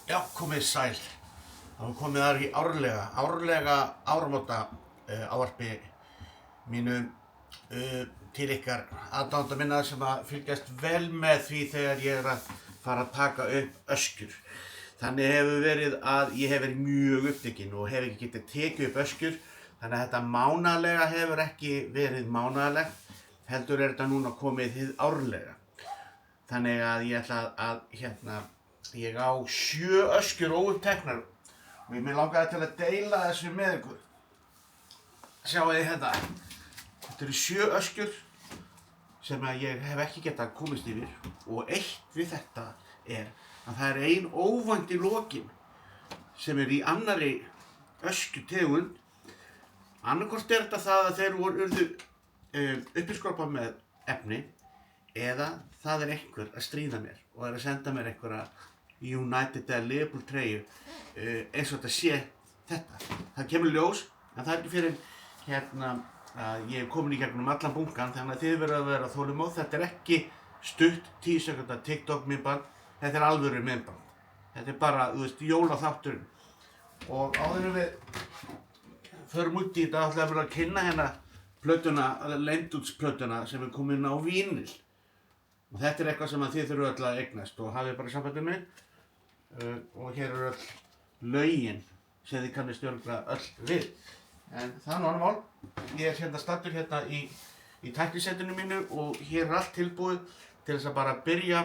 Já, komið sæl. Það var komið þar í árlega áramóta ávarpi mínu til ykkar aðdáenda minna sem að fylgjast vel með því þegar ég er að fara að taka upp öskjur. Þannig hefur verið að ég hef verið mjög upptekinn og hef ekki getað tekið upp öskjur, þannig að þetta mánaðarlega hefur ekki verið mánaðarlegt, heldur er þetta núna komið hið árlega. Þannig að ég ætla að ég á 7 öskjur óuppteknar og ég mig langaði til að deila þessu með ykkur. Sjáu þið hérna, þetta eru 7 öskjur sem að ég hef ekki getað komist yfir og eitt við þetta er að það er ein óvænt í lokin sem er í annarri öskjutegund. Annaðhvort er þetta það að þeir urðu uppiskroppa með efni eða það er einhver að stríða mér og er að senda mér einhverja United eða Liverpool treyju eins og þetta sé þetta. Það kemur ljós en það er ekki fyrir að ég er komin í gegnum allan bunkan, þannig að þið verður að vera þolinmóð. Þetta er ekki stutt 10 sekúndna TikTok myndband, þetta er alvöru myndband. Þetta er bara, jólaþátturinn. Og áður en við förum út í þetta ætla ég að kynna hérna plötuna, leyndútsplötuna sem er komin á vínil. Og þetta er eitthvað sem þið þurfum öll að eignast og hafið bara samband við mig. Og hér eru öll lögin sem þið kannist örugglega öll við. En það er nú annað mál. Ég er hérna staddur hérna í tæknisetrinu mínu og hér er allt tilbúið til þess að bara byrja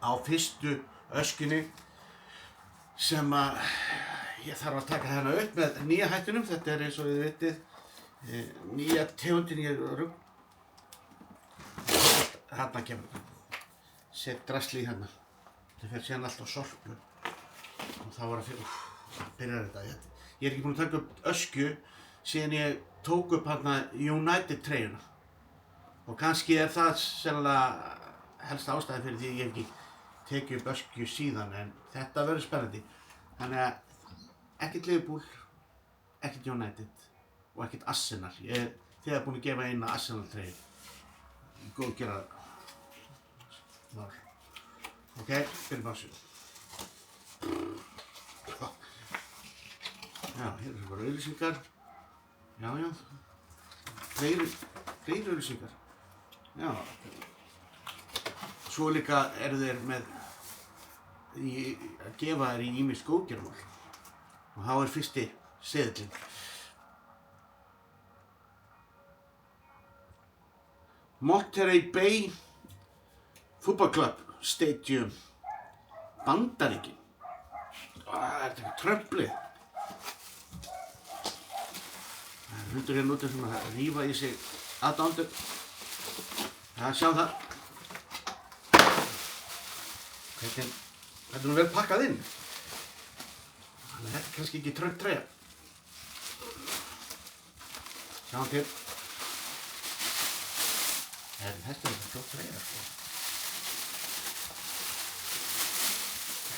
á fyrstu öskjunni sem að ég þarf að taka hérna upp með nýja hættunum. Þetta er eins og þið vitið nýja tegundin í rugg. Hérna kemur þetta. Set drasli í hérna. Þetta fer síðan allt á sorpu og þá var byrjar þetta. Ég er ekki búinn að taka upp öskju síðan ég tók upp hérna United treyjuna. Og kannski er það sennilega helsta ástæðan fyrir því að ég hef ekki tekið upp öskju síðan, en þetta verður spennandi. Þannig að ekkert Liverpool, ekkert United og ekkert Arsenal. Ég er þegar búinn að gefa eina Arsenal treyju. Góð gera mál. Ok, byrjum á þessu. Já, hér eru bara auglýsingar. Já. Fleiri auglýsingar. Já. Svo líka eru þeir með að gefa þér í ýmis góðgerðarmál. Og þá er fyrsti seðillinn. Monterey Bay Football Club Stadium, Bandaríkin. Þetta er eitthvað tröflið. Það er hundur hérna úti sem að rífa í sig aðdáendur. Já, sjáum það. Þetta er nú vel pakkað inn. Þannig að þetta er kannski ekki trögg treyja. Sjáum til. Þetta er eitthvað flott treyja, sko.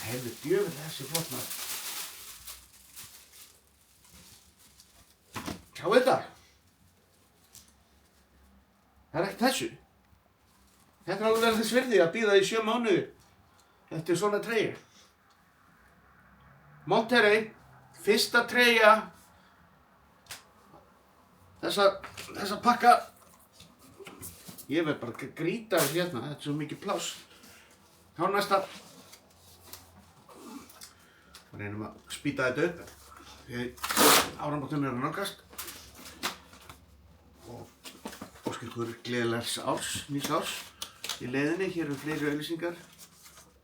Heyrðu, djöfull þessi flott maður. Sjáu þetta? Það er ekkert þessu. Þetta er alveg þess virði að bíða í 7 mánuði eftir svona treyju. Monterey, fyrsta treyja þessa pakka. Ég verð bara að grýta þessu hérna, þetta er svo mikið pláss. Þá næsta. Reynum að spýta þetta upp. Áramótin eru að nálgast. Og óska ykkur gleðilegs árs, nýs árs. Í leiðinni, hér eru fleiri auglýsingar.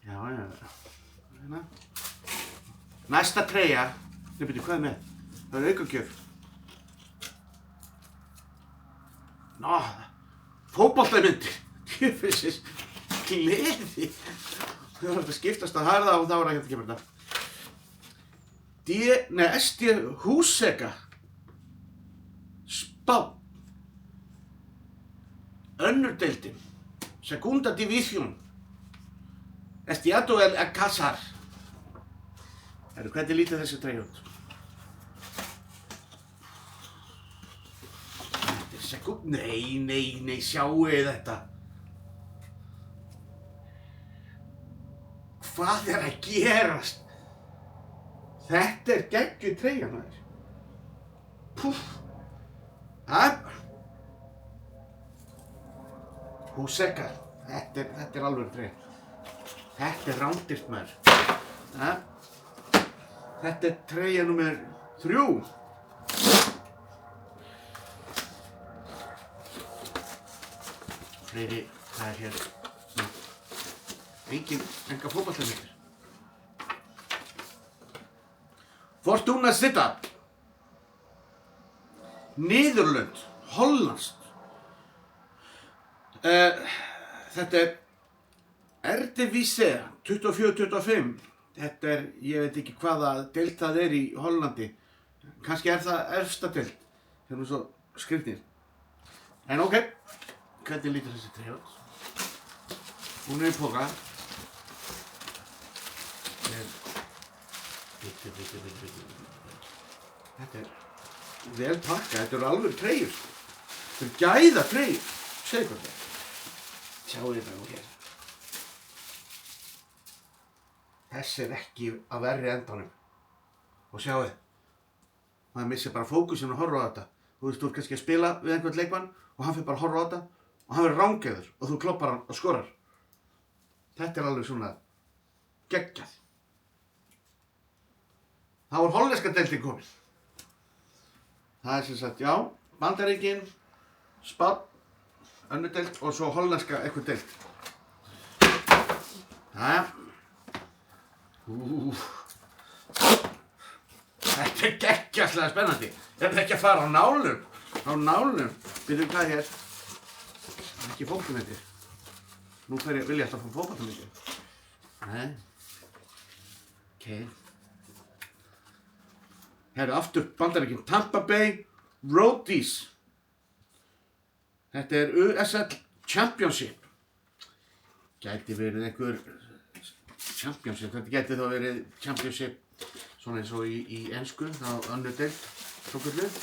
Já. Hérna. Næsta treyja. Nei, byrju, hvað er með? Það er aukagjöf. Fótboltamyndir. Djöfisins gleði. Það var að skiptast að harða og þá var ekki að kemur þetta. SD Húseka Spánn, önnur deildin, Segunda División, Estiado El Alcázar. Hvernig lítið þessi treyja út? Þetta er Nei, sjáu þetta. Hvað er að gerast? Þetta er geggjuð treyja, maður. Púff. Húseka. Þetta er alveg treyja. Þetta er rándýrt, maður. Þetta er treyja númer 3. Fleiri, það er hér. Enga fótboltamyndir. Fortuna Sittard. Niðurlönd. Hollands. Þetta er Eredivisie 24-25. Þetta er, ég veit ekki hvaða deild það er í Hollandi. Kannski er það efsta deild. Það er nú svo skrýtnir. En ok, hvernig lítur þessi treyja út? Hún er í poka. Þetta er vel pakkað, þetta eru alveg treyjur. Þetta eru gæða treyjur. Segðu hvað það er. Sjáu þetta nú hér. Þessi er ekki að verri endanum. Og sjáu þið. Maður missir bara fókusinn að horfa á þetta. Þú veist, þú ert kannski að spila við einhvern leikmann og hann fyrir bara að horfa á þetta og hann verður rangeyður og þú kloppar hann og skorar. Þetta er alveg svona geggjað. Þá er hollenska deildin komin. Það er sem sagt, já, Bandaríkin, Spánn, önnur deild og svo hollenska eitthvað deild. Jæja. Þetta er geggjastlega spennandi. Þetta er ekki að fara á nálum. Á nálum. Byrjum hvað hér. Það er ekki fótboltamyndir. Nú vil ég alltaf fá fótboltamyndir. Nei. Ok. Herru, aftur Bandaríkin. Tampa Bay Roadies. Þetta er USL Championship. Gæti verið einhver Championship. Þetta gæti þá verið Championship svona eins og í ensku, þá önnur deild, svokölluð.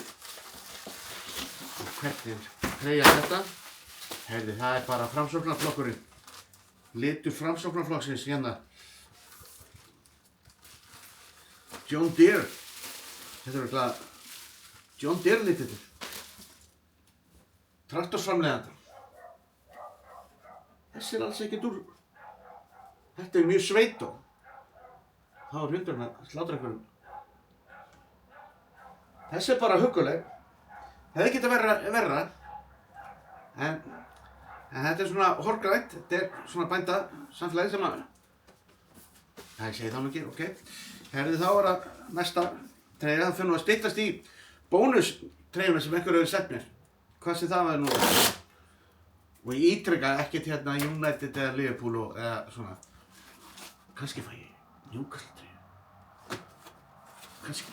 Og hvernig treyja þetta? Heyrðu, það er bara Framsóknarflokkurinn. Litur Framsóknarflokksins hérna. John Deere. Þetta er örugglega John Deere litur. Traktorsframleiðandi. Þessi er alls ekkert úr. Þetta er mjög sveitó. Þá er hundurinn að slátra einhverjum. Þessi er bara hugguleg. Hefði getað verra. En þetta er svona horgrænt. Þetta er svona bænda samfélagi sem að... Það ég segi það nú ekki, ok. Herði þá er að næsta treyja. Það fyrir nú að styttast í bónustreyjuna sem einhver hefur sett mér. Hvað sem það var nú. Og ég ítreka ekkert hérna United eða Liverpool eða svona. Kannski fæ ég Newcastle treyju. Kannski.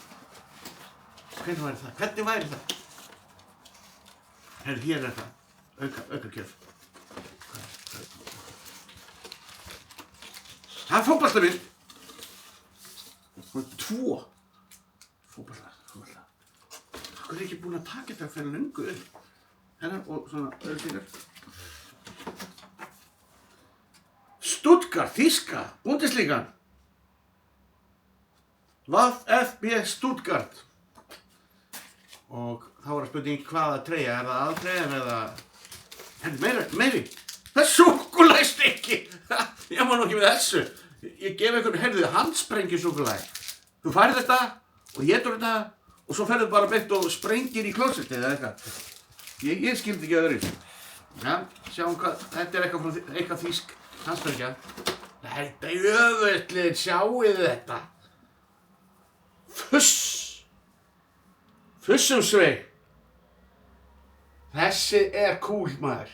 Hvernig væri það? Hvernig væri það? Heyrðu, hér er þetta. Aukagjöf. Það er fótboltamynd. Og 2. Fótbolta. Akkur er ekki búinn að taka þetta fyrir löngu upp. Hennar og svona öðru. Stuttgart, Þýska, Bundesliga. VfB Stuttgart. Og þá var að spurning hvaða treyja, er það aðtreyjan eða... Henni, meiri. Það er súkkulaðistykki. Ég má nú ekki við þessu. Ég gef einhvern, heyrðu, handsprengju súkkulaði. Þú færð þetta og étur þetta og svo ferðu bara beint og sprengir í klósettið eða eitthvað. Ég skildi ekki öðru. Ja, sjáum hvað, þetta er eitthvað þýsk handsprengja. Þetta er öðvöldlir, sjáuð þetta. Fussum svei. Þessi er cool, maður.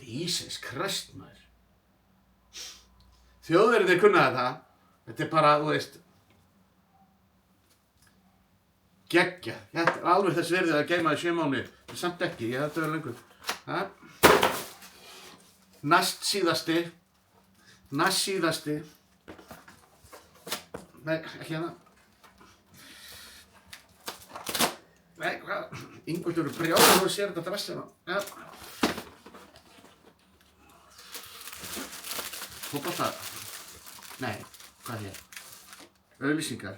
Jesus Christ, maður. Þjóðverðir kunna þetta. Þetta er bara, þú veist, geggjað. Þetta er alveg þess verðið að geyma í 7 mánuði. Samt ekki, ég þetta verið lengur. Næst síðasti. Nei, ekki hérna. Nei, hvað? Ingveldur eru brjálaður og sér þetta drasl hérna. Ja. Fótbolta. Nei, hvað hér? Auglýsingar.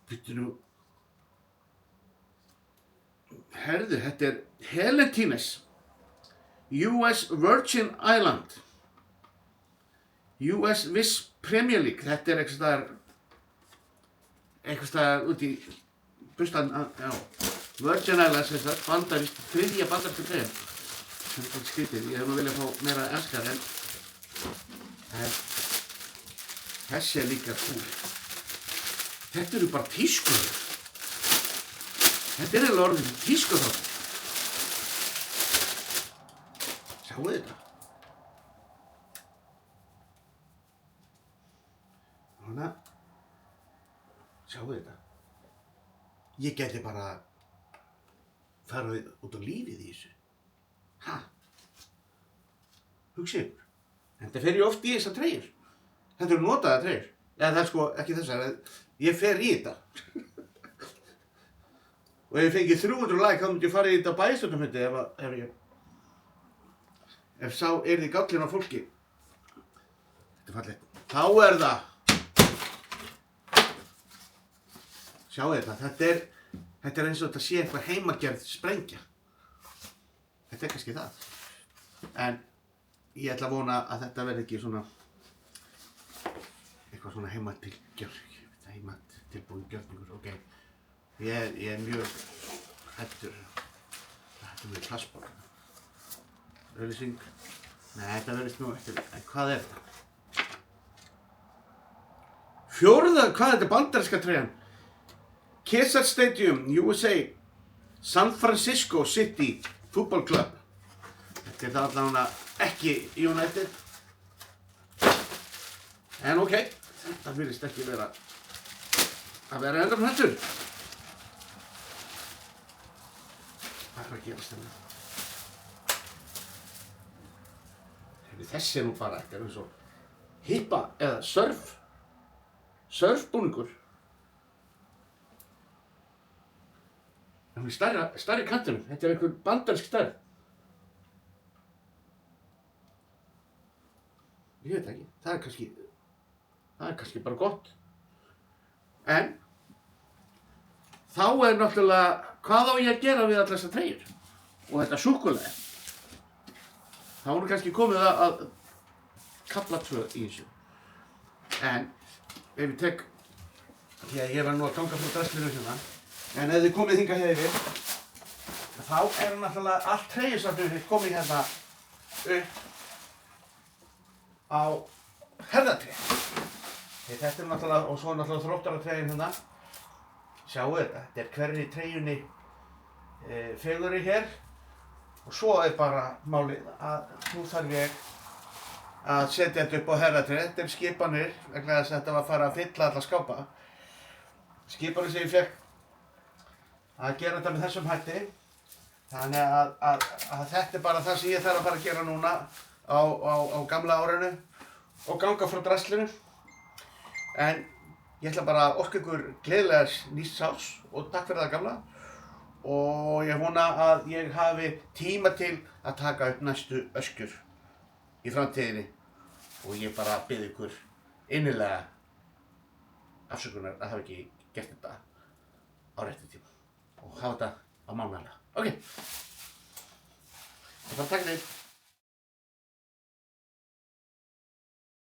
Býttu nú. Herðu, þetta er Helentines. US Virgin Island. US Viss Premier League. Þetta er eitthvað staðar út í bustan, já. Virgin Islands, þess að bandarískt, þriðja bandaríska treyjan. Þetta er skrítið, ég hef nú viljað fá meira enskar en þessi er líka cool. Þetta eru bara tískur. Þetta er eiginlega orðið tískur þáttur. Sjáu þetta. Svona. Sjáu þetta. Ég gæti bara farið út á lífið í þessu. Ha? Hugsið ykkur. Þetta fer ég oft í þessar treyjur. Þetta eru notaðar treyjur. Eða það er sko ekki þessar. Ég fer í þetta. Og ef ég fengi 300 like þá myndi ég fara í þetta bæjarstjórnarfundi ef sá yrði gállinn á fólki. Þetta er fallegt. Þá er það. Sjáu þetta. Þetta er eins og þetta sé eitthvað heimagerð sprengja. Þetta er kannski það. En ég ætla að vona að þetta verði ekki svona eitthvað svona heimatilbúin gjörningur. Ok. Ég er mjög hættur. Þetta er plastbók. Auglýsing. Nei, þetta verðist nú eftir. En hvað er þetta? Fjórða, hvað er þetta bandaríska treyjan? Kezar Stadium, USA. San Francisco City Football Club. Þetta er það allavega ekki United. En ok, þetta virðist ekki vera að vera enda hættur. Hvað er að gerast þarna? Þessi er nú bara eitthvað eins og hippa eða surfbúningur. Það er stærri kantinum. Þetta er einhver bandarísk stærð. Ég veit ekki. Það er kannski bara gott. En þá er náttúrulega, hvað á ég að gera við allar þessar treyjur? Og þetta súkkulaði. Þá er kannski komið að kafla 2 í þessu. En ef ég tek, því að ég var nú að ganga frá draslinu hérna. En ef þið komið hingað hér yfir, þá er náttúrulega allt treyjusafnið komið hérna upp á herðatré. Þetta er náttúrulega, og svo náttúrulega Þróttaratreyjan hérna. Sjáu þetta, þetta er hverri treyjunni fegurri hér. Og svo er bara málið að nú þarf ég að setja þetta upp á herðatré. Þetta er skipanir, vegna þess að þetta var að fara að fylla alla skápa. Skipanir sem ég fékk að gera þetta með þessum hætti. Þannig að þetta er bara það sem ég þarf að fara að gera núna á gamla árinu og ganga frá draslinu. En ég ætla bara að óska ykkur gleðilegs nýs árs og takk fyrir það gamla. Og ég vona að ég hafi tíma til að taka upp næstu öskjur í framtíðinni. Og ég bara bið ykkur innilega afsökunar að hafa ekki gert þetta á réttum tíma. Og hafa þetta á mánaðarlega. Ok. Ég bara taka þetta.